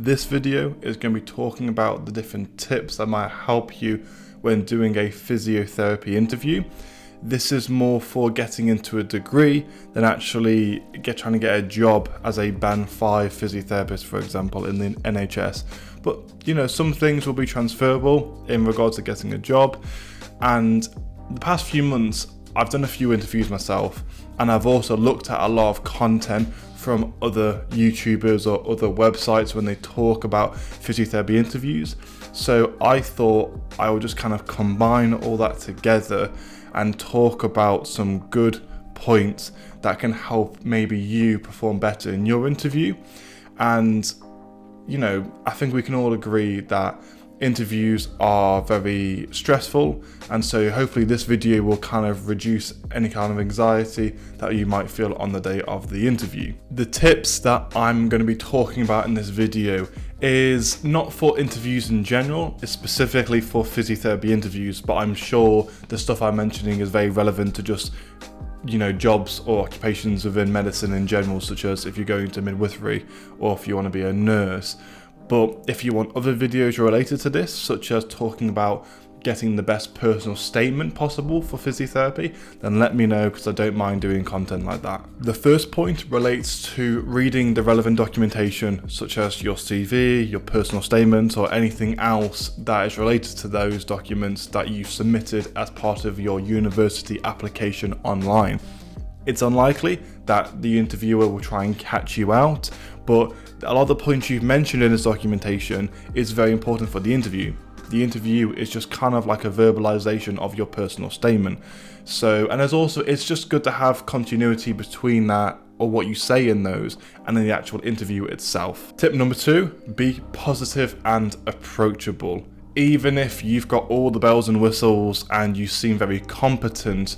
This video is going to be talking about the different tips that might help you when doing a physiotherapy interview. This is more for getting into a degree than actually trying to get a job as a Band 5 physiotherapist, for example, in the NHS. But, some things will be transferable in regards to getting a job. And the past few months, I've done a few interviews myself, and I've also looked at a lot of content from other YouTubers or other websites when they talk about physiotherapy interviews. So I thought I would just kind of combine all that together and talk about some good points that can help maybe you perform better in your interview. And, I think we can all agree that interviews are very stressful, and so hopefully this video will kind of reduce any kind of anxiety that you might feel on the day of the interview. The tips that I'm going to be talking about in this video is not for interviews in general, it's specifically for physiotherapy interviews, but I'm sure the stuff I'm mentioning is very relevant to just jobs or occupations within medicine in general, such as if you're going to midwifery or if you want to be a nurse. But if you want other videos related to this, such as talking about getting the best personal statement possible for physiotherapy, then let me know, because I don't mind doing content like that. The first point relates to reading the relevant documentation, such as your CV, your personal statement, or anything else that is related to those documents that you submitted as part of your university application online. It's unlikely that the interviewer will try and catch you out, but a lot of the points you've mentioned in this documentation is very important for the interview. The interview is just kind of like a verbalization of your personal statement. And it's just good to have continuity between that, or what you say in those, and then the actual interview itself. Tip number 2, be positive and approachable. Even if you've got all the bells and whistles and you seem very competent,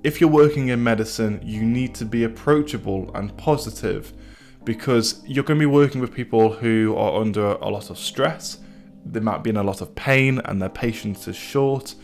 if you're working in medicine, you need to be approachable and positive, because you're going to be working with people who are under a lot of stress. They might be in a lot of pain and their patience is short.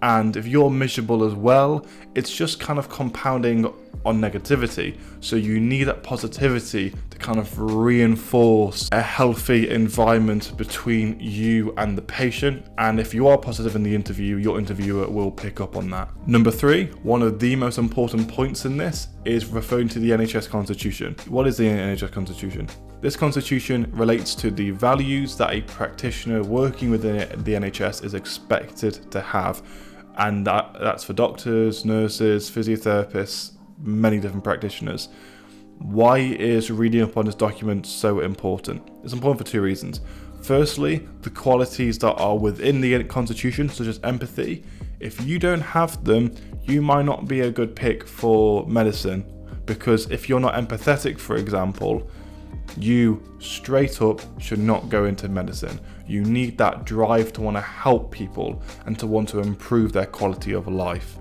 And if you're miserable as well, it's just kind of compounding on negativity. So you need that positivity to kind of reinforce a healthy environment between you and the patient. And if you are positive in the interview, your interviewer will pick up on that. Number 3, one of the most important points in this is referring to the NHS Constitution. What is the NHS Constitution? This constitution relates to the values that a practitioner working within the NHS is expected to have. And that's for doctors, nurses, physiotherapists, many different practitioners. Why is reading up on this document so important? It's important for 2 reasons. Firstly, the qualities that are within the Constitution, such as empathy. If you don't have them, you might not be a good pick for medicine, because if you're not empathetic, for example, you straight up should not go into medicine. You need that drive to want to help people and to want to improve their quality of life.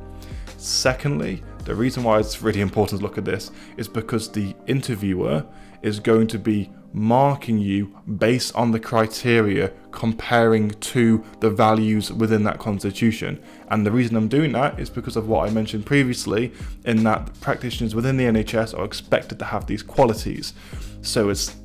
Secondly, the reason why it's really important to look at this is because the interviewer is going to be marking you based on the criteria comparing to the values within that constitution. And the reason I'm doing that is because of what I mentioned previously, in that practitioners within the NHS are expected to have these qualities. So it's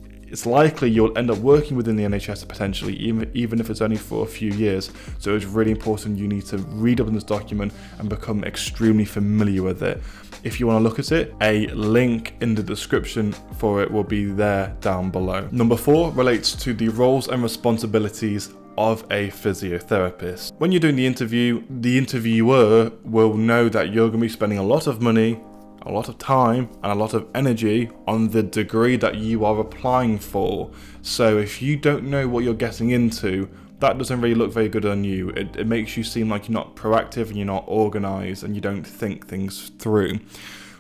likely you'll end up working within the NHS potentially, even if it's only for a few years. So it's really important you need to read up on this document and become extremely familiar with it. If you want to look at it, a link in the description for it will be there down below. Number 4 relates to the roles and responsibilities of a physiotherapist. When you're doing the interview, the interviewer will know that you're going to be spending a lot of money, a lot of time, and a lot of energy on the degree that you are applying for. So if you don't know what you're getting into, that doesn't really look very good on you. It makes you seem like you're not proactive and you're not organized and you don't think things through.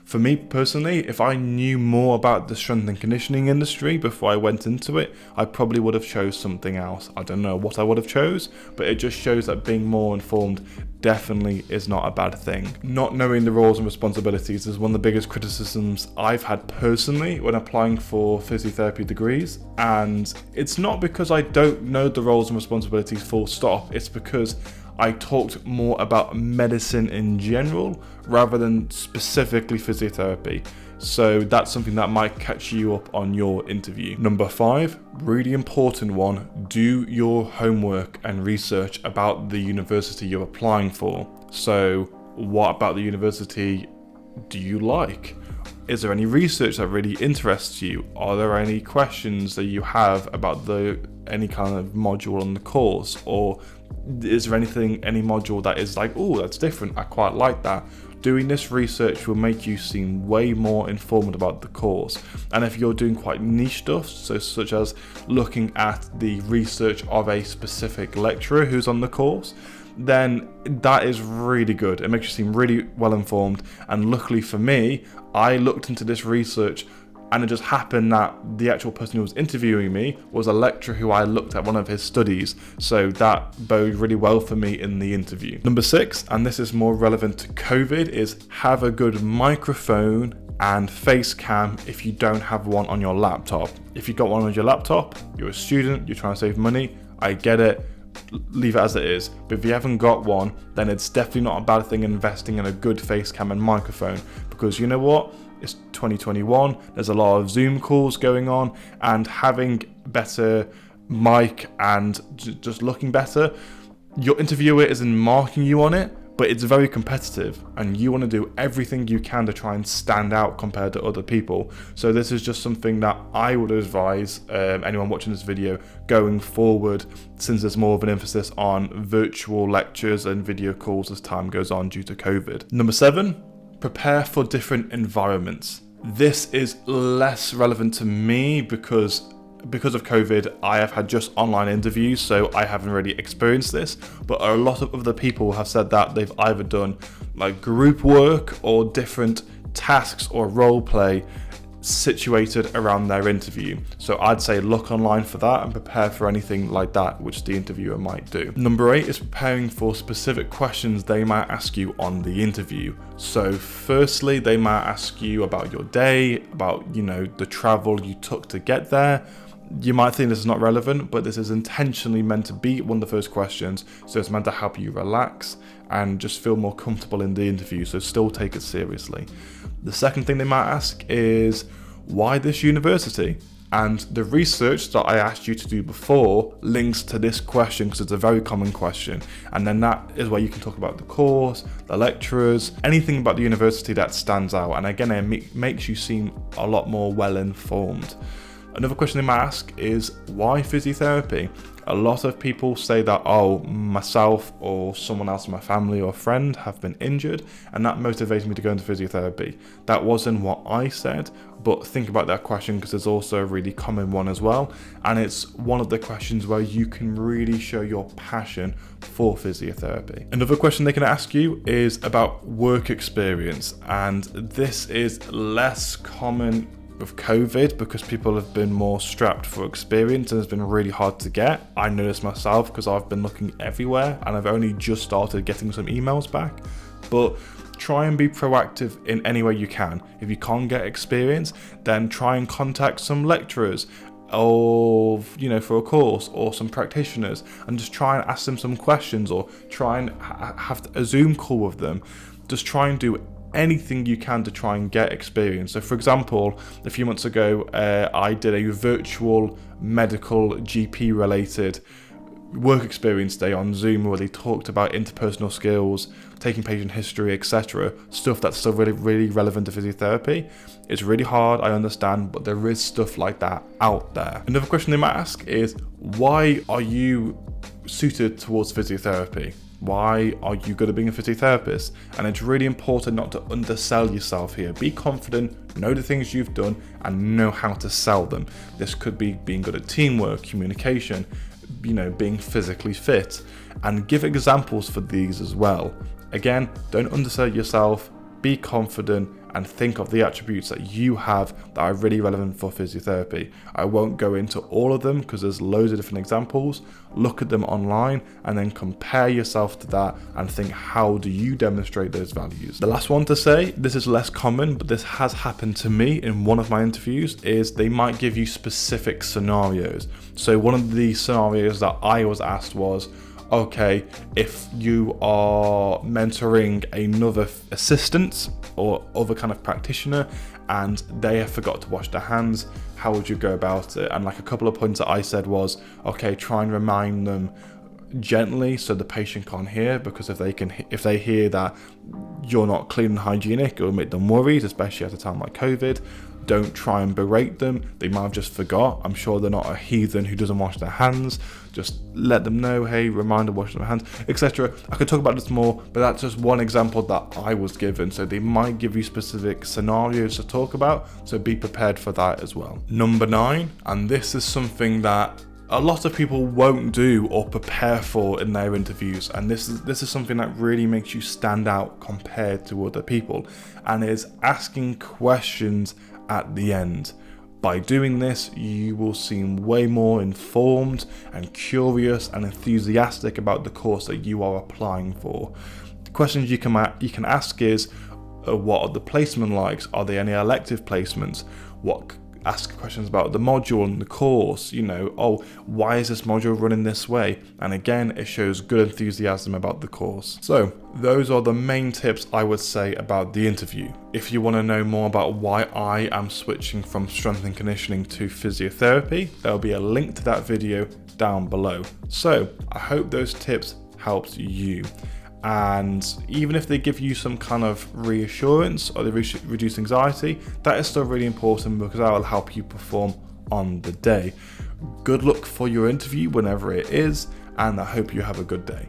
For me personally, if I knew more about the strength and conditioning industry before I went into it, I probably would have chose something else. I don't know what I would have chose, but it just shows that being more informed definitely is not a bad thing. Not knowing the roles and responsibilities is one of the biggest criticisms I've had personally when applying for physiotherapy degrees. And it's not because I don't know the roles and responsibilities full stop, it's because I talked more about medicine in general rather than specifically physiotherapy. So that's something that might catch you up on your interview. Number 5, really important one, do your homework and research about the university you're applying for. So what about the university do you like? Is there any research that really interests you? Are there any questions that you have about any kind of module on the course? Or is there any module that is like, oh, that's different, I quite like that? Doing this research will make you seem way more informed about the course. And if you're doing quite niche stuff, so such as looking at the research of a specific lecturer who's on the course, then that is really good. It makes you seem really well informed. And luckily for me, I looked into this research and it just happened that the actual person who was interviewing me was a lecturer who I looked at one of his studies. So that boded really well for me in the interview. Number 6, and this is more relevant to COVID, is have a good microphone and face cam if you don't have one on your laptop. If you got one on your laptop, you're a student, you're trying to save money, I get it. Leave it as it is. But if you haven't got one, then it's definitely not a bad thing investing in a good face cam and microphone, because you know what? It's 2021, there's a lot of Zoom calls going on, and having better mic and just looking better, your interviewer isn't marking you on it, but it's very competitive and you want to do everything you can to try and stand out compared to other people. So this is just something that I would advise anyone watching this video going forward, since there's more of an emphasis on virtual lectures and video calls as time goes on due to COVID. Number 7, prepare for different environments. This is less relevant to me because of COVID, I have had just online interviews, so I haven't really experienced this, but a lot of other people have said that they've either done like group work or different tasks or role play situated around their interview. So I'd say look online for that and prepare for anything like that which the interviewer might do. Number 8 is preparing for specific questions they might ask you on the interview. So firstly, they might ask you about your day, about the travel you took to get there. You might think this is not relevant, but this is intentionally meant to be one of the first questions, so it's meant to help you relax and just feel more comfortable in the interview, so still take it seriously. The second thing they might ask is, why this university? And the research that I asked you to do before links to this question because it's a very common question. And then that is where you can talk about the course, the lecturers, anything about the university that stands out. And again, it makes you seem a lot more well informed. Another question they might ask is, why physiotherapy? A lot of people say that, myself or someone else in my family or friend have been injured, and that motivated me to go into physiotherapy. That wasn't what I said, but think about that question because it's also a really common one as well. And it's one of the questions where you can really show your passion for physiotherapy. Another question they can ask you is about work experience. And this is less common with COVID because people have been more strapped for experience and it's been really hard to get. I know this myself because I've been looking everywhere and I've only just started getting some emails back. But try and be proactive in any way you can. If you can't get experience, then try and contact some lecturers or for a course, or some practitioners, and just try and ask them some questions, or try and have a Zoom call with them. Just try and do anything you can to try and get experience. So for example, a few months ago, I did a virtual medical GP related work experience day on Zoom where they talked about interpersonal skills, taking patient history, etc. Stuff that's still really, really relevant to physiotherapy. It's really hard, I understand, but there is stuff like that out there. Another question they might ask is, why are you suited towards physiotherapy? Why are you good at being a physiotherapist? And it's really important not to undersell yourself here. Be confident, know the things you've done, and know how to sell them. This could be being good at teamwork, communication, being physically fit, and give examples for these as well. Again, don't undersell yourself, be confident, and think of the attributes that you have that are really relevant for physiotherapy. I won't go into all of them because there's loads of different examples. Look at them online and then compare yourself to that and think, how do you demonstrate those values? The last one to say, this is less common, but this has happened to me in one of my interviews, is they might give you specific scenarios. So one of the scenarios that I was asked was, okay, if you are mentoring another assistant or other kind of practitioner and they have forgot to wash their hands, how would you go about it? And like a couple of points that I said was, okay, try and remind them gently so the patient can't hear, because if they hear that you're not clean and hygienic, it'll make them worried, especially at a time like COVID. Don't try and berate them. They might have just forgot. I'm sure they're not a heathen who doesn't wash their hands. Just let them know, hey, reminder, wash their hands, etc. I could talk about this more, but that's just one example that I was given. So they might give you specific scenarios to talk about, so be prepared for that as well. Number 9, and this is something that a lot of people won't do or prepare for in their interviews, and this is something that really makes you stand out compared to other people, and is asking questions at the end. By doing this, you will seem way more informed and curious and enthusiastic about the course that you are applying for. The questions you can ask is, what are the placement likes? Are there any elective placements? Ask questions about the module and the course, why is this module running this way? And again, it shows good enthusiasm about the course. So those are the main tips I would say about the interview. If you want to know more about why I am switching from strength and conditioning to physiotherapy, there'll be a link to that video down below. So I hope those tips helped you. And even if they give you some kind of reassurance or they reduce anxiety, that is still really important, because that will help you perform on the day. Good luck for your interview whenever it is, and I hope you have a good day.